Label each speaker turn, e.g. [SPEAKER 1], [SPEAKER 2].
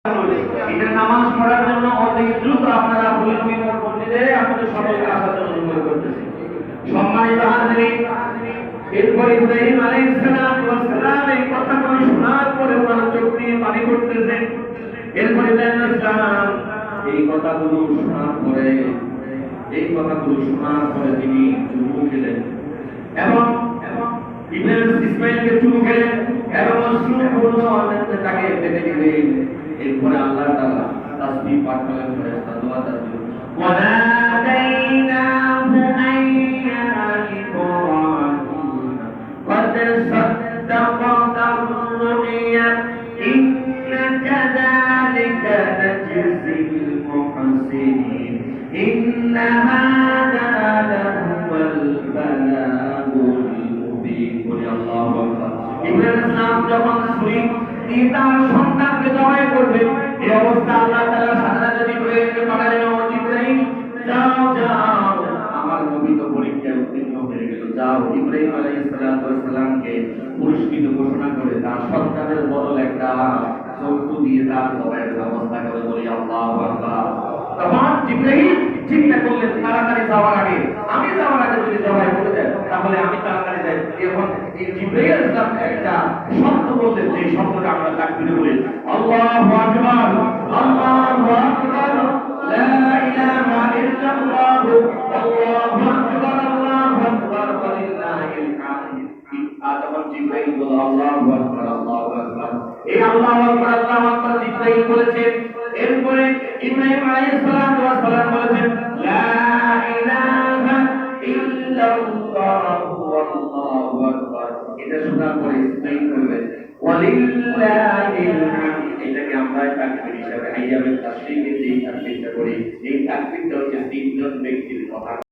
[SPEAKER 1] এটা নামাজ পড়ার জন্য অতি দ্রুত আপনারা ভূমির মসজিদে আপনাদের সকলকে আসার জন্য অনুরোধ করতেছি। সম্মানিত হাজিরিন, এরপর ইব্রাহিম আলাইহিস সালাম এই কথাগুলো শোনার পরে ওনার চোখ দিয়ে পানি পড়তেছেন। এরপর ইব্রাহিম আলাইহিস সালাম এই কথাগুলো শোনার পরে তিনি চুমু খেলেন এবং ইসমাইলকে চুমু খেলেন এবং অশ্রুপূর্ণ আনন্দে তাকে পেতে দিলেন। এরপরে আল্লাহ তাআলা তাসবিহ পাঠ করলেন, ফেরেশতা দোয়া তাসবিহ ওয়ানাদাইনাহু আইয়া ইব্রাহিম قد صدقت الرؤيا إنا كذلك نجزي المحسنين إن هذا لهو البلاء المبين الله أكبر ইব্রাহিম সালাম যখন শুনি তিনি তার সন্তানকে জবাই করবেন, এই অবস্থা আল্লাহ তাআলা সাথে জিবরাইলকে পাঠালেন, ও জিবরাইল যাও আমার নবী তো পরীক্ষায় উত্তীর্ণ হয়ে গেল, যাও ইব্রাহিম আলাইহিস সালামকে পুরস্কৃত ঘোষণা করে তার সন্তানের বদল একটা চক্ষু দিয়ে তার জবাইয়ের ব্যবস্থা করে, বলি আল্লাহু আকবার। তখন জিবরাইল চিন্তা করলেন তাড়াতাড়ি যাওয়ার আগে, আমি যাওয়ার আগে যদি জবাই করে দেয় তাহলে আমি তাড়াতাড়ি যাই। এখন জিবরাইল ইসলাম একটা শব্দ বললেন, যে শব্দটা আমরা তাকবীর বলি, আল্লাহু আকবার আল্লাহু আকবার লা ইলাহা ইল্লাল্লাহ আল্লাহু আকবার আল্লাহু আকবার ওয়ালিল্লাহিল হামদ। তখন জিবরাইল বলল আল্লাহু আকবার আল্লাহু আকবার। এই আল্লাহু আকবার আল্লাহু আকবার জিবরাইল বলেছেন। এরপরে ইব্রাহিম আলাইহিস সালাম বলেছেন লা ইলাহা ইল্লাল্লাহু আল্লাহু আকবার। এটা শোনার পরে ইসমাঈল বললেন ওয়ালিল্লাহিল হামদ। এটাকে আমরা তাকবীর হিসেবে আইয়ামে তাশরীকের যে তাকবীরটা করি, এই তাকবীরটা হচ্ছে তিনজন ব্যক্তির কথা।